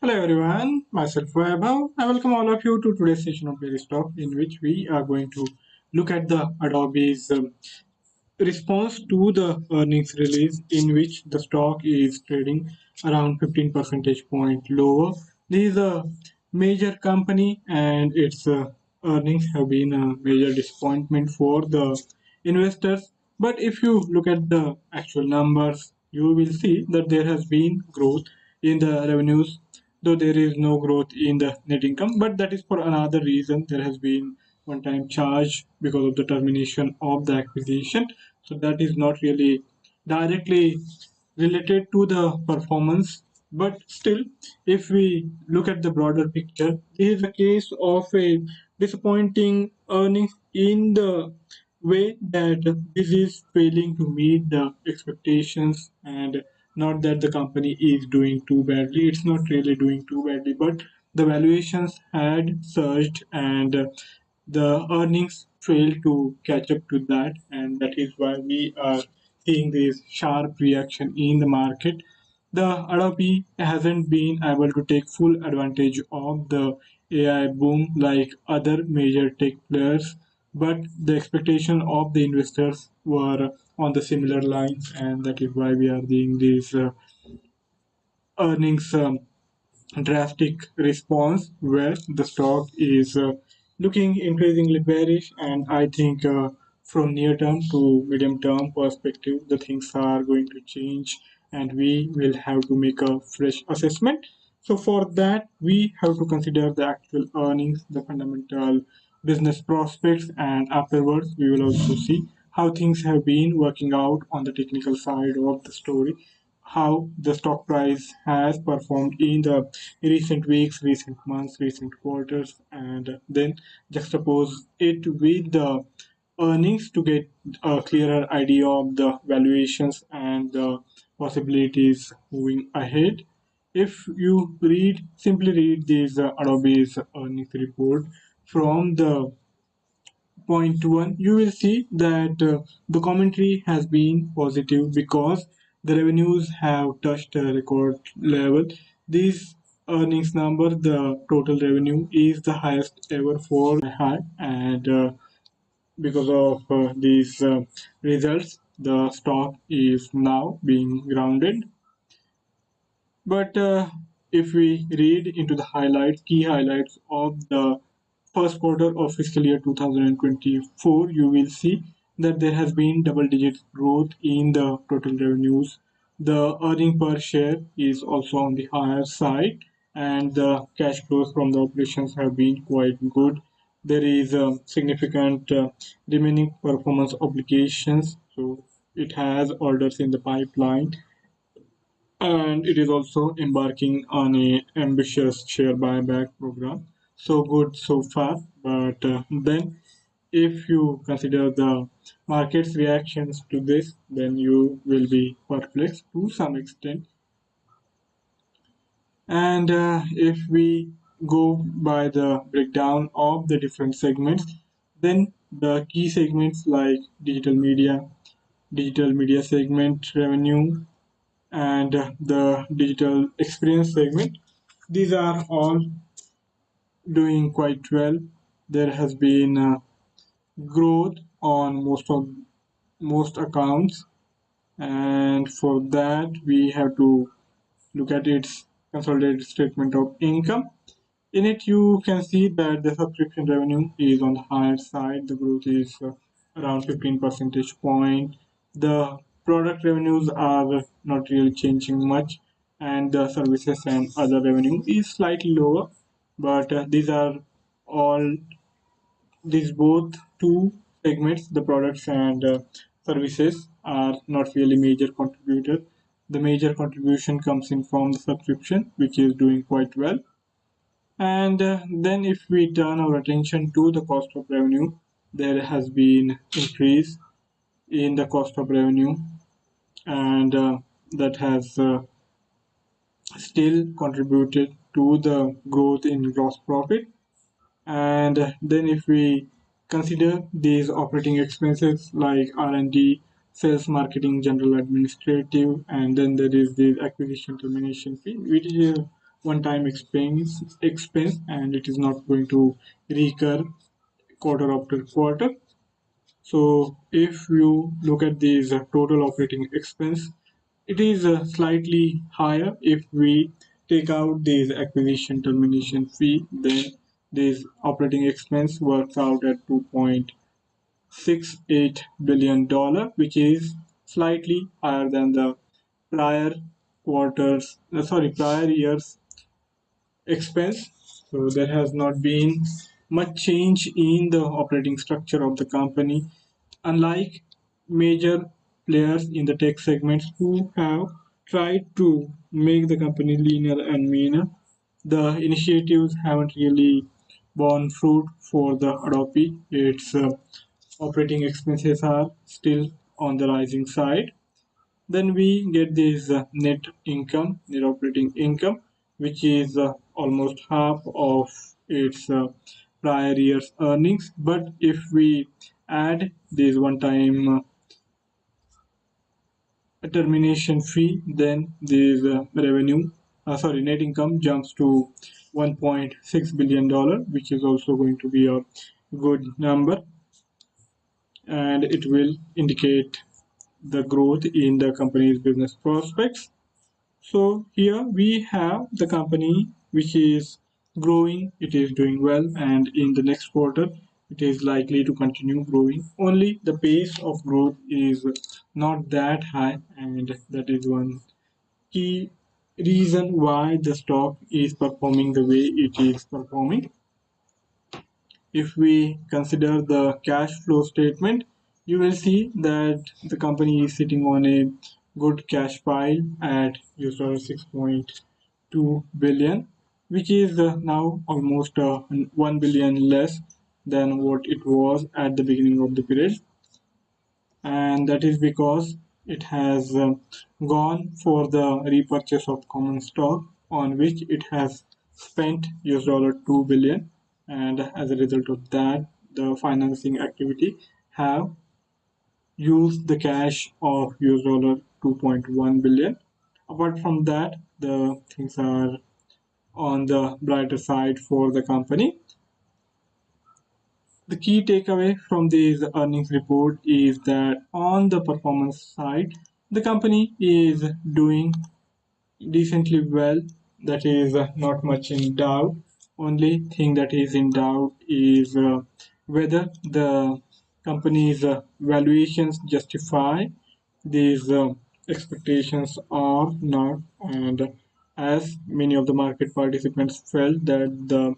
Hello everyone, myself Vaibhav. I welcome all of you to today's session of Daily Stock, in which we are going to look at the Adobe's response to the earnings release, in which the stock is trading around 15 percentage point lower. This is a major company, and its earnings have been a major disappointment for the investors. But if you look at the actual numbers, you will see that there has been growth in the revenues, though there is no growth in the net income. But that is for another reason. There has been one-time charge because of the termination of the acquisition, so that is not really directly related to the performance. But still, if we look at the broader picture, this is a case of a disappointing earnings in the way that this is failing to meet the expectations, and not that the company is doing too badly. It's not really doing too badly, but the valuations had surged, and the earnings failed to catch up to that, and that is why we are seeing this sharp reaction in the market. The Adobe hasn't been able to take full advantage of the AI boom like other major tech players, but the expectation of the investors were on the similar lines, and that is why we are seeing these earnings drastic response where the stock is looking increasingly bearish. And I think from near term to medium term perspective, the things are going to change, and we will have to make a fresh assessment. So for that, we have to consider the actual earnings, the fundamental business prospects, and afterwards we will also see how things have been working out on the technical side of the story, how the stock price has performed in the recent weeks, recent months, recent quarters, and then juxtapose it with the earnings to get a clearer idea of the valuations and the possibilities moving ahead. If you simply read this Adobe's earnings report from the point one, you will see that the commentary has been positive because the revenues have touched a record level. This earnings number, the total revenue, is the highest ever for high, and because of these results, the stock is now being grounded. But if we read into the key highlights of the first quarter of fiscal year 2024, you will see that there has been double-digit growth in the total revenues. The earning per share is also on the higher side, and the cash flows from the operations have been quite good. There is a significant remaining performance obligations, so it has orders in the pipeline, and it is also embarking on a ambitious share buyback program. So good so far, but then if you consider the market's reactions to this, then you will be perplexed to some extent. And if we go by the breakdown of the different segments, then the key segments like digital media segment revenue, and the digital experience segment, these are all doing quite well. There has been growth on most accounts, and for that we have to look at its consolidated statement of income. In it, you can see that the subscription revenue is on the higher side. The growth is around 15 percentage point. The product revenues are not really changing much, and the services and other revenue is slightly lower. But all these both two segments, the products and services, are not really major contributor. The major contribution comes in from the subscription, which is doing quite well. And then if we turn our attention to the cost of revenue, there has been increase in the cost of revenue, and that has still contributed to the growth in gross profit. And then if we consider these operating expenses like R&D, sales, marketing, general administrative, and then there is the acquisition termination fee, which is one-time expense, and it is not going to recur quarter after quarter. So if you look at these total operating expense, it is slightly higher. If we take out this acquisition termination fee, then this operating expense works out at $2.68 billion, which is slightly higher than the prior prior year's expense. So there has not been much change in the operating structure of the company, unlike major players in the tech segments who have tried to make the company leaner and meaner. The initiatives haven't really borne fruit for the Adobe. Its operating expenses are still on the rising side. Then we get this net operating income, which is almost half of its prior year's earnings. But if we add this one-time termination fee, then this net income jumps to $1.6 billion, which is also going to be a good number, and it will indicate the growth in the company's business prospects. So here we have the company which is growing, it is doing well, and in the next quarter it is likely to continue growing. Only the pace of growth is not that high, and that is one key reason why the stock is performing the way it is performing. If we consider the cash flow statement, you will see that the company is sitting on a good cash pile at $6.2 billion, which is now almost 1 billion less than what it was at the beginning of the period, and that is because it has gone for the repurchase of common stock, on which it has spent $2 billion, and as a result of that the financing activity have used the cash of $2.1 billion. Apart from that, the things are on the brighter side for the company. The key takeaway from this earnings report is that on the performance side, the company is doing decently well. That is not much in doubt. Only thing that is in doubt is whether the company's valuations justify these expectations or not. And as many of the market participants felt that the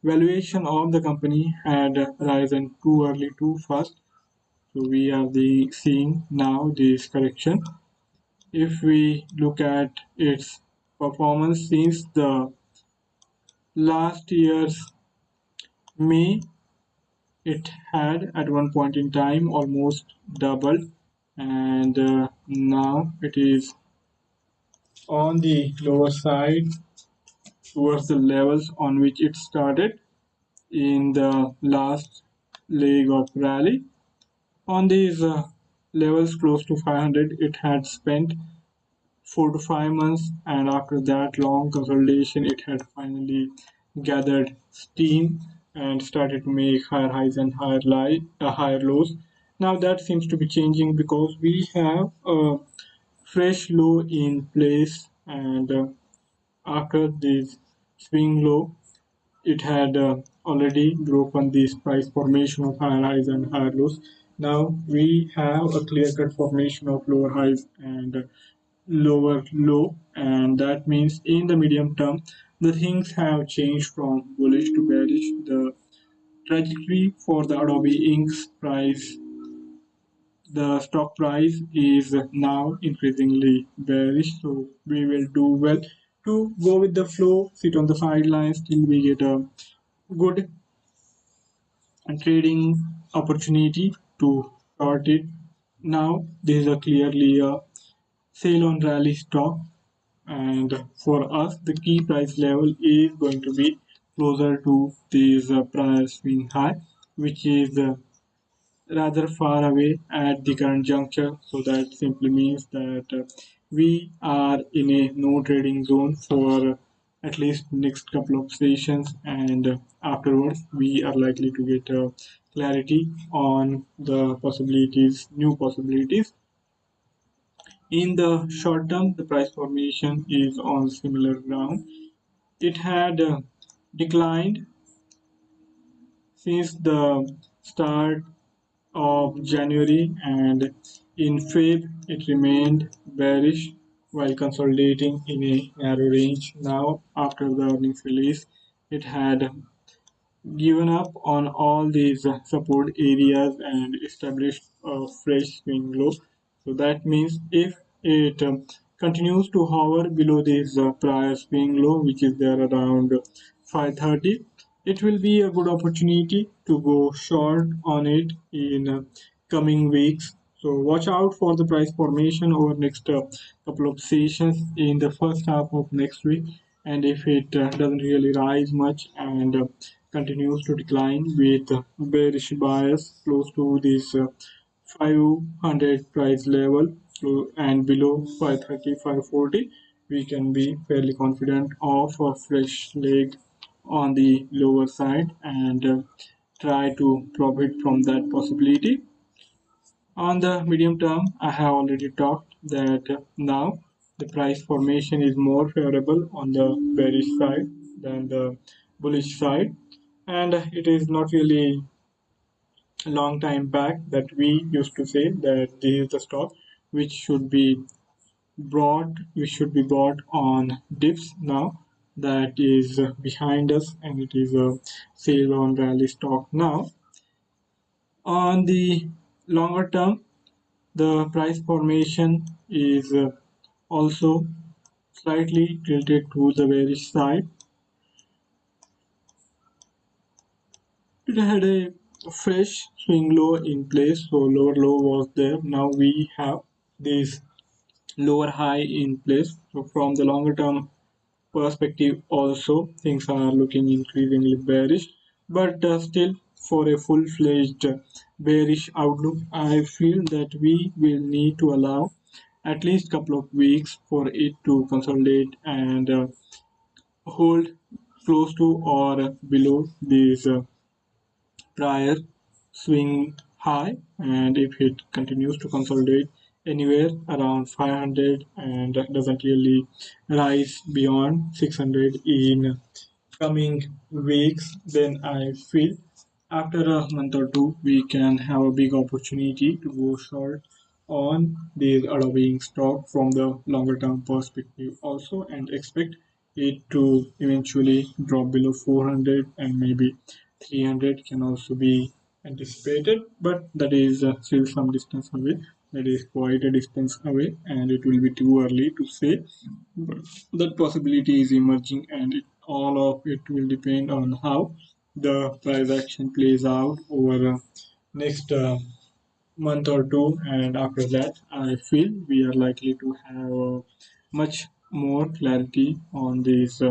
valuation of the company had risen too early, too fast. So we are seeing now this correction. If we look at its performance since the last year's May, it had at one point in time almost doubled, and now it is on the lower side towards the levels on which it started in the last leg of rally. On these levels close to 500, it had spent 4 to 5 months, and after that long consolidation, it had finally gathered steam and started to make higher highs and higher lows. Now that seems to be changing because we have a fresh low in place, and after this swing low, it had already broken this price formation of higher highs and higher lows. Now we have a clear cut formation of lower highs and lower low, and that means in the medium term the things have changed from bullish to bearish. The trajectory for the Adobe Inc.'s price, the stock price is now increasingly bearish, so we will do well to go with the flow, sit on the sidelines till we get a good trading opportunity to short it. Now this is a clearly a sale on rally stock, and for us the key price level is going to be closer to this prior swing high, which is rather far away at the current juncture. So that simply means that we are in a no trading zone for at least next couple of sessions, and afterwards we are likely to get clarity on the possibilities, new possibilities. In the short term, the price formation is on similar ground. It had declined since the start of January, and in Feb it remained bearish while consolidating in a narrow range. Now, after the earnings release, it had given up on all these support areas and established a fresh swing low. So that means if it continues to hover below this prior swing low, which is there around 530, it will be a good opportunity to go short on it in coming weeks. So watch out for the price formation over next couple of sessions in the first half of next week. And if it doesn't really rise much and continues to decline with bearish bias close to this 500 price level and below 530, 540, we can be fairly confident of a fresh leg on the lower side and try to profit from that possibility. On the medium term, I have already talked that now the price formation is more favorable on the bearish side than the bullish side, and it is not really a long time back that we used to say that this is the stock which should be bought on dips. Now that is behind us, and it is a sale on rally stock now. On the longer term, the price formation is also slightly tilted to the bearish side. It had a fresh swing low in place, so lower low was there. Now we have this lower high in place. So from the longer term perspective also, things are looking increasingly bearish, but still for a full-fledged bearish outlook, I feel that we will need to allow at least couple of weeks for it to consolidate and hold close to or below this prior swing high, and if it continues to consolidate anywhere around 500 and doesn't really rise beyond 600 in coming weeks, then I feel after a month or two we can have a big opportunity to go short on these Adobe stock from the longer term perspective also, and expect it to eventually drop below 400, and maybe 300 can also be anticipated, but that is still some distance away. That is quite a distance away, and it will be too early to say. But that possibility is emerging, and all of it will depend on how the price action plays out over next month or two, and after that I feel we are likely to have much more clarity on these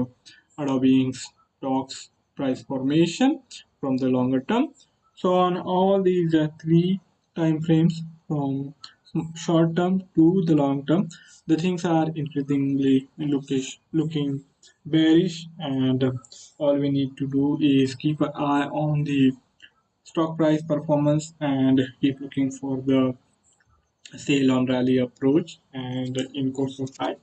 Adobe stocks price formation from the longer term. So on all these three time frames, from short term to the long term, the things are increasingly looking bearish, and all we need to do is keep an eye on the stock price performance and keep looking for the sale on rally approach. And in course of time,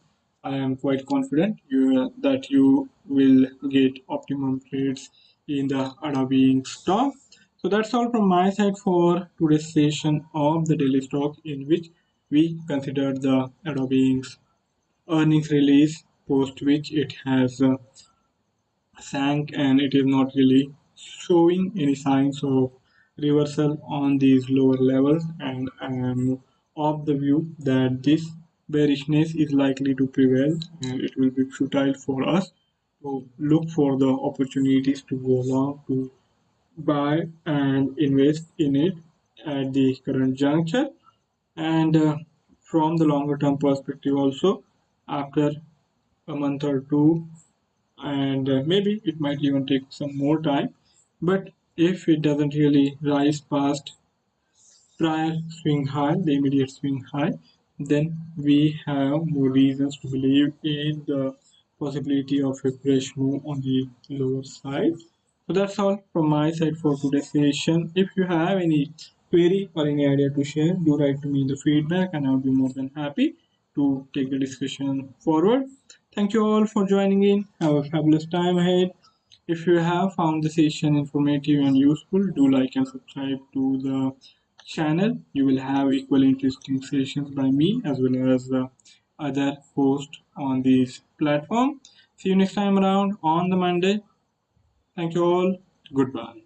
I am quite confident that you will get optimum trades in the Adobe stock. So that's all from my side for today's session of the daily stock, in which we considered the Adobe earnings release, post which it has sank, and it is not really showing any signs of reversal on these lower levels, and I am of the view that this bearishness is likely to prevail, and it will be futile for us to look for the opportunities to go long, to buy and invest in it at the current juncture. And from the longer term perspective also, after a month or two, and maybe it might even take some more time, but if it doesn't really rise past prior swing high, the immediate swing high, then we have more reasons to believe in the possibility of a fresh move on the lower side. So that's all from my side for today's session. If you have any query or any idea to share, do write to me in the feedback and I'll be more than happy to take the discussion forward. Thank you all for joining in. Have a fabulous time ahead. If you have found the session informative and useful, do like and subscribe to the channel. You will have equally interesting sessions by me as well as the other hosts on this platform. See you next time around on the Monday. Thank you all. Goodbye.